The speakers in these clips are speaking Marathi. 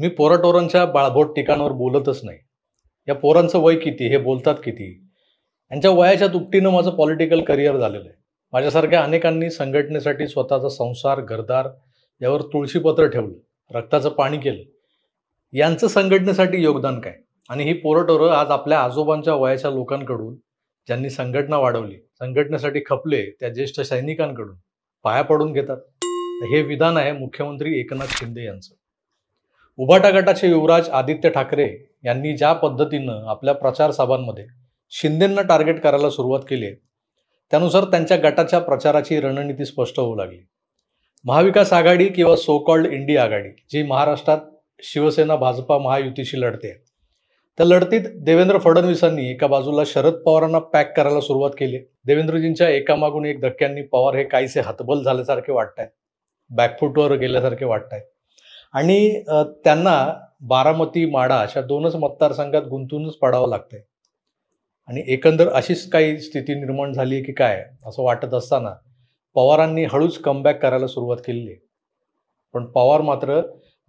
मी पोराटोरांच्या बाळबोट ठिकाणावर बोलतच नाही. या पोरांचं वय किती, हे बोलतात किती, यांच्या वयाच्या दुपटीनं माझं पॉलिटिकल करिअर झालेलं आहे. माझ्यासारख्या अनेकांनी संघटनेसाठी स्वतःचा संसार, घरदार यावर तुळशीपत्र ठेवलं, रक्ताचं पाणी केलं. यांचं संघटनेसाठी योगदान काय? आणि ही पोरटोरं आज आपल्या आजोबांच्या वयाच्या लोकांकडून, ज्यांनी संघटना वाढवली, संघटनेसाठी खपले, त्या ज्येष्ठ सैनिकांकडून पाया पडून घेतात. हे विधान आहे मुख्यमंत्री एकनाथ शिंदे यांचं. उभाटा गटाचे युवराज आदित्य ठाकरे यांनी ज्या पद्धतीनं आपल्या प्रचार सभांमध्ये शिंदेंना टार्गेट करायला सुरुवात केली आहे, त्यानुसार त्यांच्या गटाच्या प्रचाराची रणनीती स्पष्ट होऊ लागली. महाविकास आघाडी किंवा सो कॉल्ड इंडिया आघाडी, जी महाराष्ट्रात शिवसेना भाजपा महायुतीशी लढते, त्या लढतीत देवेंद्र फडणवीसांनी एका बाजूला शरद पवारांना पॅक करायला सुरुवात केली. देवेंद्रजींच्या एकामागून एक धक्क्यांनी पवार हे काहीसे हतबल झाल्यासारखे वाटत आहेत, बॅकफुटवर गेल्यासारखे वाटत आहेत. आणि त्यांना बारामती, माढा अशा 2च मतदारसंघात गुंतूनच पडावं लागतंय. आणि एकंदर अशीच काही स्थिती निर्माण झाली आहे की काय असं वाटत असताना पवारांनी हळूच कमबॅक करायला सुरुवात केली आहे. पण पवार मात्र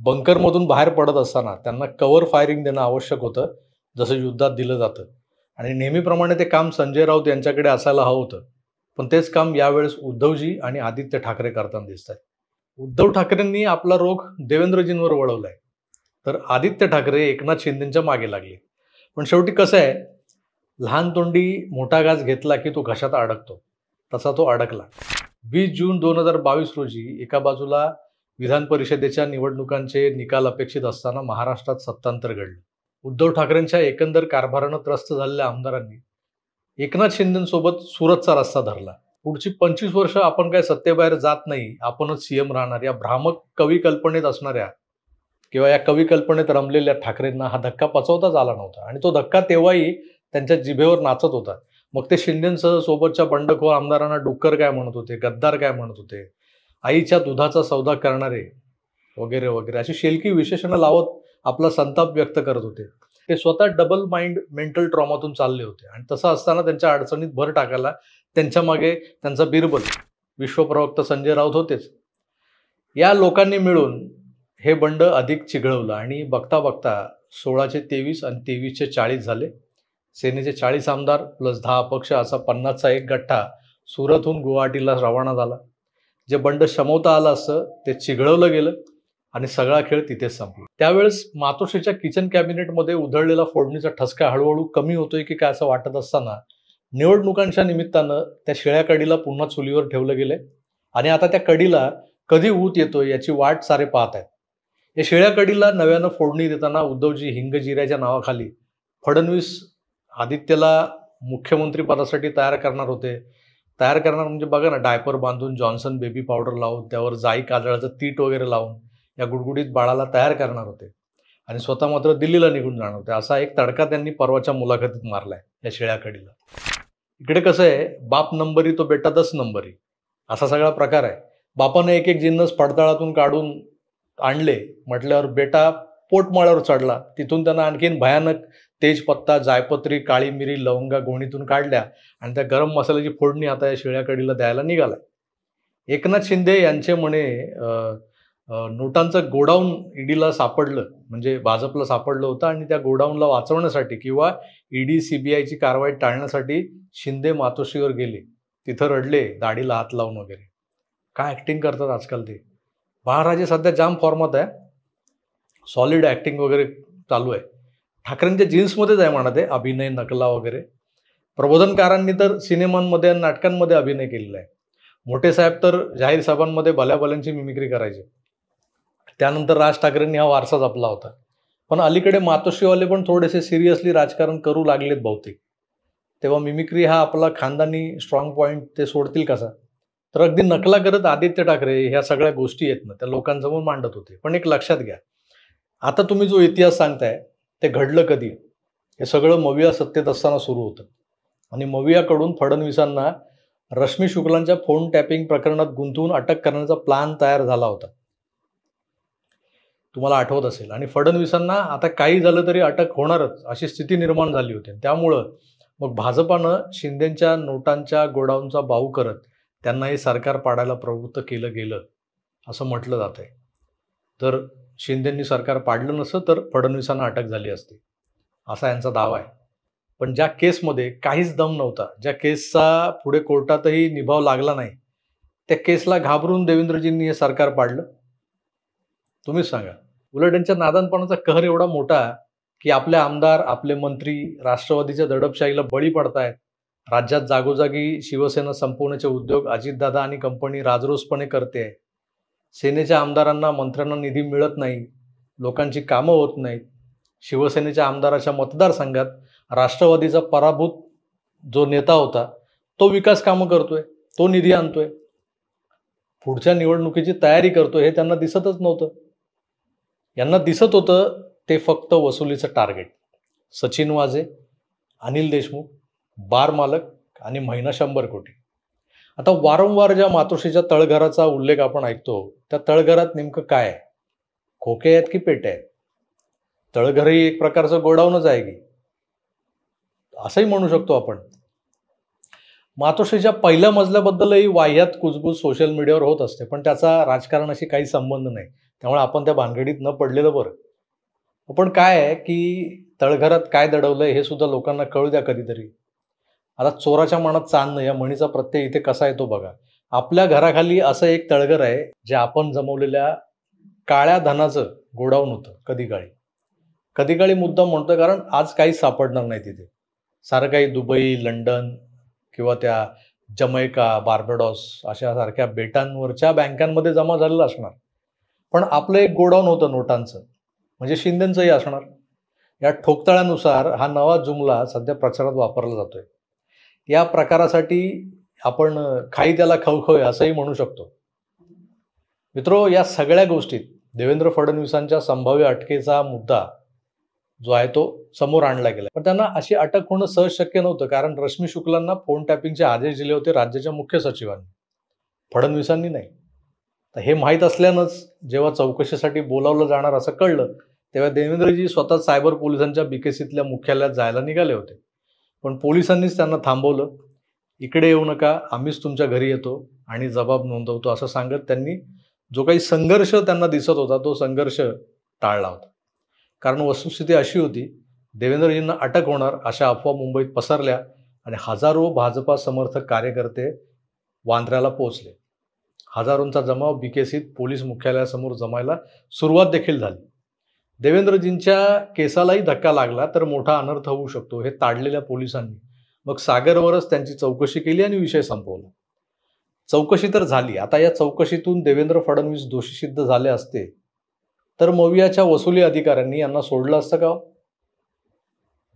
बंकरमधून बाहेर पडत असताना त्यांना कव्हर फायरिंग देणं आवश्यक होतं, जसं युद्धात दिलं जातं. आणि नेहमीप्रमाणे ते काम संजय राऊत यांच्याकडे असायला हवं होतं, पण तेच काम यावेळेस उद्धवजी आणि आदित्य ठाकरे करताना दिसत आहेत. उद्धव ठाकरेंनी आपला रोख देवेंद्रजींवर वळवलाय, तर आदित्य ठाकरे एकनाथ शिंदेंच्या मागे लागले. पण शेवटी कसं आहे, लहान तोंडी मोठा घास घेतला की तो घशात अडकतो, तसा तो अडकला. 20 जून 2022 रोजी एका बाजूला विधान परिषदेच्या निवडणुकांचे निकाल अपेक्षित असताना महाराष्ट्रात सत्तांतर घडलं. उद्धव ठाकरेंच्या एकंदर कारभारानं त्रस्त झालेल्या आमदारांनी एकनाथ शिंदेंसोबत सुरतचा रस्ता धरला. पुढची 25 वर्ष आपण काय सत्तेबाहेर जात नाही, आपणच सीएम राहणार, या भ्रामक कवी कल्पनेत असणाऱ्या किंवा या कवी कल्पनेत रमलेल्या ठाकरेंना हा धक्का पचवताच आला नव्हता. आणि तो धक्का तेव्हाही त्यांच्या जिभेवर नाचत होता. मग ते शिंदेंसह सोबतच्या बंडखोर आमदारांना डुक्कर काय म्हणत होते, गद्दार काय म्हणत होते, आईच्या दुधाचा सौदा करणारे वगैरे वगैरे अशी शेलकी विशेषणं लावत आपला संताप व्यक्त करत होते. ते स्वतः डबल माइंड मेंटल ट्रॉमातून चालले होते. आणि तसं असताना त्यांच्या अडचणीत भर टाकायला त्यांच्या मागे त्यांचा बिरबल विश्वप्रवक्ता संजय राऊत होतेच. या लोकांनी मिळून हे बंड अधिक चिघळवलं आणि बघता बघता 16चे 23 आणि 23चे 40 झाले. सेनेचे 40 आमदार प्लस 10 अपक्ष असा 50चा एक गठ्ठा सुरतहून गुवाहाटीला रवाना झाला. जे बंड शमवता आलं असतं ते चिघळवलं गेलं आणि सगळा खेळ तिथेच संपला. त्यावेळेस मातोश्रीच्या किचन कॅबिनेटमध्ये उधळलेला फोडणीचा ठसका हळूहळू कमी होतोय की काय असं वाटत असताना निवडणुकांच्या निमित्तानं त्या शिळ्या कढीला पुन्हा चुलीवर ठेवलं गेलंय. आणि आता त्या कढीला कधी ऊत येतोय याची वाट सारे पाहत आहेत. या शिळ्या कढीला नव्यानं फोडणी देताना उद्धवजी हिंगजिऱ्याच्या नावाखाली फडणवीस आदित्यला मुख्यमंत्री पदासाठी तयार करणार होते. तयार करणार म्हणजे बघा ना, डायपर बांधून, जॉन्सन बेबी पावडर लावून, त्यावर जाई काजळाचं तीट वगैरे लावून या गुडगुडीत बाळाला तयार करणार होते आणि स्वतः मात्र दिल्लीला निघून जाणार होते. असा एक तडका त्यांनी परवाच्या मुलाखतीत मारलाय या शिळ्या कढीला. इकडे कसं आहे, बाप नंबरी तो बेटा 10 नंबरी असा सगळा प्रकार आहे. बापाने एक एक जिन्नस पडताळातून काढून आणले म्हटल्यावर बेटा पोटमाळ्यावर चढला. तिथून त्यांना आणखीन भयानक तेजपत्ता, जायपत्री, काळी मिरी, लवंगा गोणीतून काढल्या आणि त्या गरम मसाल्याची फोडणी आता या शिळ्या कढीला द्यायला निघालाय. एकनाथ शिंदे यांचे म्हणे नोटांचं गोडाऊन ईडीला सापडलं, म्हणजे भाजपला सापडलं होतं आणि त्या गोडाऊनला वाचवण्यासाठी किंवा ईडी सीबीआयची कारवाई टाळण्यासाठी शिंदे मातोश्रीवर गेले. तिथं रडले, दाढीला हात लावून वगैरे. काय ॲक्टिंग करतात आजकाल ते. बाळराजे सध्या जाम फॉर्मात आहे, सॉलिड ॲक्टिंग वगैरे चालू आहे. ठाकरेंच्या जीन्समध्येच आहे म्हणा ते अभिनय, नकला वगैरे. प्रबोधनकारांनी तर सिनेमांमध्ये आणि नाटकांमध्ये अभिनय केलेला आहे. मोठे साहेब तर जाहीर सभांमध्ये भल्याभल्यांची मिमिक्री करायचे. त्यानंतर राज ठाकरेंनी हा वारसा जपला होता. पण अलीकडे मातोश्रीवाले पण थोडेसे सिरियसली राजकारण करू लागलेत बहुतेक. तेव्हा मिमिक्री हा आपला खानदानी स्ट्रॉंग पॉईंट ते सोडतील कसा. तर अगदी नकला करत आदित्य ठाकरे ह्या सगळ्या गोष्टी आहेत ना त्या लोकांसमोर मांडत होते. पण एक लक्षात घ्या, आता तुम्ही जो इतिहास सांगताय ते घडलं कधी. हे सगळं मविया सत्तेत असताना सुरू होतं आणि मवियाकडून फडणवीसांना रश्मी शुक्लांच्या फोन टॅपिंग प्रकरणात गुंतवून अटक करण्याचा प्लॅन तयार झाला होता, तुम्हाला आठवत असेल. आणि फडणवीसांना आता काही झालं तरी अटक होणारच अशी स्थिती निर्माण झाली होती. त्यामुळं मग भाजपानं शिंदेंच्या नोटांच्या गोडाऊनचा बाऊ करत त्यांना हे सरकार पाडायला प्रवृत्त केलं गेलं असं म्हटलं जात आहे. तर शिंदेंनी सरकार पाडलं नसतं तर फडणवीसांना अटक झाली असती, असा यांचा दावा आहे. पण ज्या केसमध्ये काहीच दम नव्हता, ज्या केसचा पुढे कोर्टातही निभाव लागला नाही, त्या केसला घाबरून देवेंद्रजींनी हे सरकार पाडलं. तुम्हीच सांगा. उलट यांच्या नादानपणाचा कहर एवढा मोठा की आपले आमदार, आपले मंत्री राष्ट्रवादीच्या दडपशाहीला बळी पडतायत. राज्यात जागोजागी शिवसेना संपवण्याचे उद्योग अजितदादा आणि कंपनी राजरोसपणे करते. सेनेच्या आमदारांना, मंत्र्यांना निधी मिळत नाही, लोकांची कामं होत नाहीत. शिवसेनेच्या आमदाराच्या मतदारसंघात राष्ट्रवादीचा पराभूत जो नेता होता तो विकास कामं करतोय, तो निधी आणतोय, पुढच्या निवडणुकीची तयारी करतोय, हे त्यांना दिसतच नव्हतं. यांना दिसत होतं ते फक्त वसुलीचं टार्गेट. सचिन वाझे, अनिल देशमुख, बार मालक आणि महिना 100 कोटी. आता वारंवार ज्या मातोश्रीच्या तळघराचा उल्लेख आपण ऐकतो, त्या तळघरात नेमकं काय आहे? खोके आहेत की पेटे आहेत? तळघरही एक प्रकारचं गोडाऊनच आहे की, असंही म्हणू शकतो आपण. मातोश्रीच्या पहिल्या मजल्याबद्दलही वाह्यात कुजबूज सोशल मीडियावर होत असते, पण त्याचा राजकारणाशी काही संबंध नाही, त्यामुळे आपण त्या भानगडीत न पडलेलं बरं. पण काय आहे की तळघरात काय दडवलंय हे सुद्धा लोकांना कळू द्या कधीतरी. आता चोराच्या मनात चांद नाही या म्हणीचा प्रत्यय इथे कसा येतो बघा. आपल्या घराखाली असं एक तळघर आहे जे आपण जमवलेल्या काळ्या धनाचं गोडाऊन होतं कधी काळी मुद्दाम म्हणतोय, कारण आज काहीच सापडणार नाही तिथे. सारं काही दुबई, लंडन किंवा त्या जमैका, बार्बाडॉस अशा सारख्या बेटांवरच्या बँकांमध्ये जमा झालेलं असणार. पण आपलं एक गोडाऊन होतं नोटांचं, म्हणजे शिंदेंचंही असणार. या ठोकताळ्यानुसार हा नवा जुमला सध्या प्रचारात वापरला जातोय. या प्रकारासाठी आपण खाई त्याला खवखव असंही म्हणू शकतो. मित्रो, या सगळ्या गोष्टीत देवेंद्र फडणवीसांच्या संभाव्य अटकेचा मुद्दा जो आहे तो समोर आणला गेला. पण त्यांना अशी अटक होणं सहज शक्य नव्हतं, कारण रश्मी शुक्लांना फोन टॅपिंगचे आदेश दिले होते राज्याच्या मुख्य सचिवांनी, फडणवीसांनी नाही. तर हे माहीत असल्यानंच जेव्हा चौकशीसाठी बोलावलं जाणार असं कळलं, तेव्हा देवेंद्रजी स्वतः सायबर पोलिसांच्या बीकेसीतल्या मुख्यालयात जायला निघाले होते. पण पोलिसांनीच त्यांना थांबवलं. इकडे येऊ नका, आम्हीच तुमच्या घरी येतो आणि जबाब नोंदवतो असं सांगत त्यांनी जो काही संघर्ष त्यांना दिसत होता तो संघर्ष टाळला होता. कारण वस्तुस्थिती अशी होती, देवेंद्रजींना अटक होणार अशा अफवा मुंबईत पसरल्या आणि हजारो भाजपा समर्थक कार्यकर्ते वांद्र्याला पोहोचले. हजारोंचा जमाव बीकेसीत पोलीस मुख्यालयासमोर जमायला सुरुवात देखील झाली. देवेंद्रजींच्या केसालाही धक्का लागला तर मोठा अनर्थ होऊ शकतो हे ताडलेल्या पोलिसांनी मग सागरवरच त्यांची चौकशी केली आणि विषय संपवला. चौकशी तर झाली. आता या चौकशीतून देवेंद्र फडणवीस दोषी सिद्ध झाले असते तर मवियाच्या वसुली अधिकाऱ्यांनी यांना सोडलं असतं का?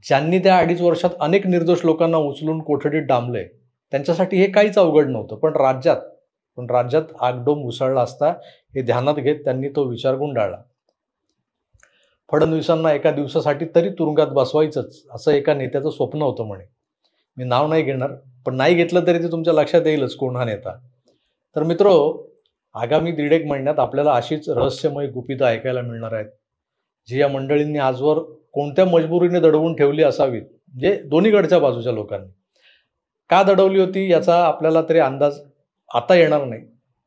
ज्यांनी त्या 2.5 वर्षात अनेक निर्दोष लोकांना उचलून कोठडीत डांबले त्यांच्यासाठी हे काहीच अवघड नव्हतं. पण राज्यात आगडोंब उसळला असता हे ध्यानात घेत त्यांनी तो विचार गुंडाळला. फडणवीसांना एका दिवसासाठी तरी तुरुंगात बसवायचंच असं एका नेत्याचं स्वप्न होतं म्हणे. मी नाव नाही घेणार, पण नाही घेतलं तरी ते तुमच्या लक्षात येईलच कोण हा नेता. तर मित्रो, आगामी 1.5 महिन्यात आपल्याला अशीच रहस्यमय गुपितं ऐकायला मिळणार आहेत, जी या मंडळींनी आजवर कोणत्या मजबुरीने दडवून ठेवली असावीत, म्हणजे दोन्हीकडच्या बाजूच्या लोकांनी का दडवली होती याचा आपल्याला तरी अंदाज आता येणार नाही.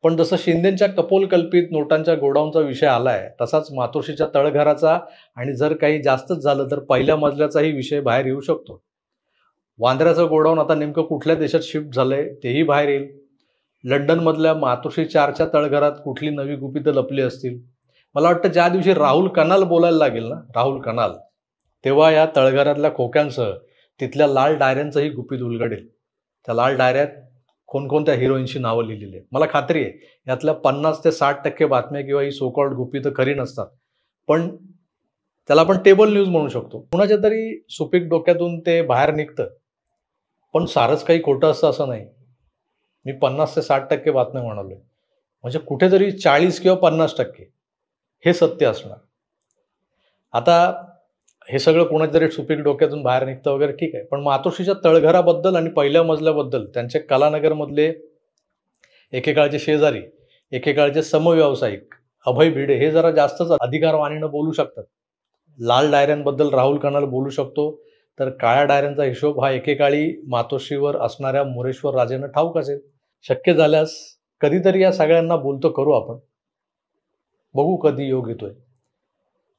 पण जसं शिंदेंच्या कपोलकल्पित नोटांच्या गोडाऊनचा विषय आलाय, तसाच मातोश्रीच्या तळघराचा आणि जर काही जास्तच झालं तर पहिल्या मजल्याचाही विषय बाहेर येऊ शकतो. वांद्र्याचं गोडाऊन आता नेमकं कुठल्या देशात शिफ्ट झालंय तेही बाहेर येईल. लंडनमधल्या मातोश्री 4च्या तळघरात कुठली नवी गुपितं लपली असतील. मला वाटतं ज्या दिवशी राहुल कनाल बोलायला लागेल ना, राहुल कनाल, तेव्हा या तळघरातल्या खोक्यांसह तिथल्या लाल डायऱ्यांचंही गुपित उलगडेल. त्या लाल डायऱ्यात कोणकोणत्या हिरोईनची नावं लिहिलेली आहेत. मला खात्री आहे यातल्या 50 ते 60% बातम्या किंवा ही सो कॉल्ड गुपितं खरी नसतात, पण त्याला आपण टेबल न्यूज म्हणू शकतो. कुणाच्या तरी सुपीक डोक्यातून ते बाहेर निघतं, पण सारंच काही खोटं असतं असं नाही. मी 50 ते 60% बातम्या म्हणालोय, म्हणजे कुठेतरी 40 किंवा 50% हे सत्य असणार. आता हे सगळं कोणाच्या तरी सुपीक डोक्यातून बाहेर निघतं वगैरे ठीक आहे, पण मातोश्रीच्या तळघराबद्दल आणि पहिल्या मजल्याबद्दल त्यांचे कलानगरमधले एकेकाळचे शेजारी, एकेकाळचे समव्यावसायिक अभय भिडे हे जरा जास्तच अधिकारवाणीनं बोलू शकतात. लाल डायऱ्यांबद्दल राहुल कनाल बोलू शकतो, तर काळ्या डायऱ्यांचा हिशोब हा एकेकाळी मातोश्रीवर असणाऱ्या मोरेश्वर राजेंना ठाऊक असेल. शक्य झाल्यास कधीतरी या सगळ्यांना बोलतो करू आपण. बघू कधी योग येतोय.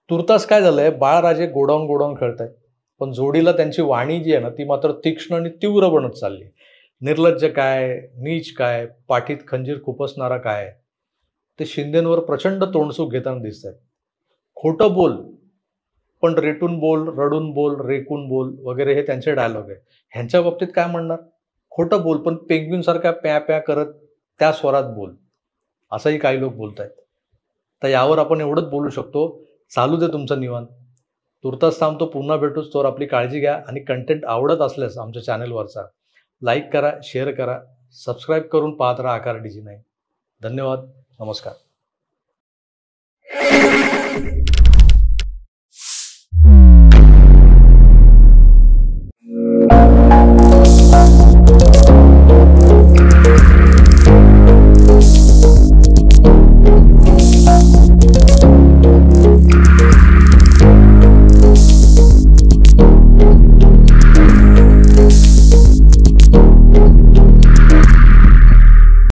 तुर्तास काय झालंय, बाळराजे गोडाऊन गोडाऊन खेळतायत, पण जोडीला त्यांची वाणी जी आहे ना ती मात्र तीक्ष्ण आणि तीव्र बनत चालली. निर्लज्ज काय, नीच काय, पाठीत खंजीर खुपसणारा काय, ते शिंदेंवर प्रचंड तोंडसूक घेताना दिसत आहेत. खोटं बोल, पण रेटून बोल, रडून बोल, रेकून बोल वगैरे हे त्यांचे डायलॉग आहे. ह्यांच्या बाबतीत काय म्हणणार? खोटं बोल, पण पेंग्विन सारखा प्या प्या करत त्या स्वरात बोल, असंही काही लोक बोलतायत. तर यावर आपण एवढंच बोलू शकतो, चालू दे तुमचं निवांत. तुर्तास थांबतो, पुन्हा भेटूच. तोवर आपली काळजी घ्या आणि कंटेंट आवडत असल्यास आमच्या चॅनेलवरचा लाईक करा, शेअर करा, सबस्क्राईब करून पाहत राहा आकार DG9. धन्यवाद. नमस्कार.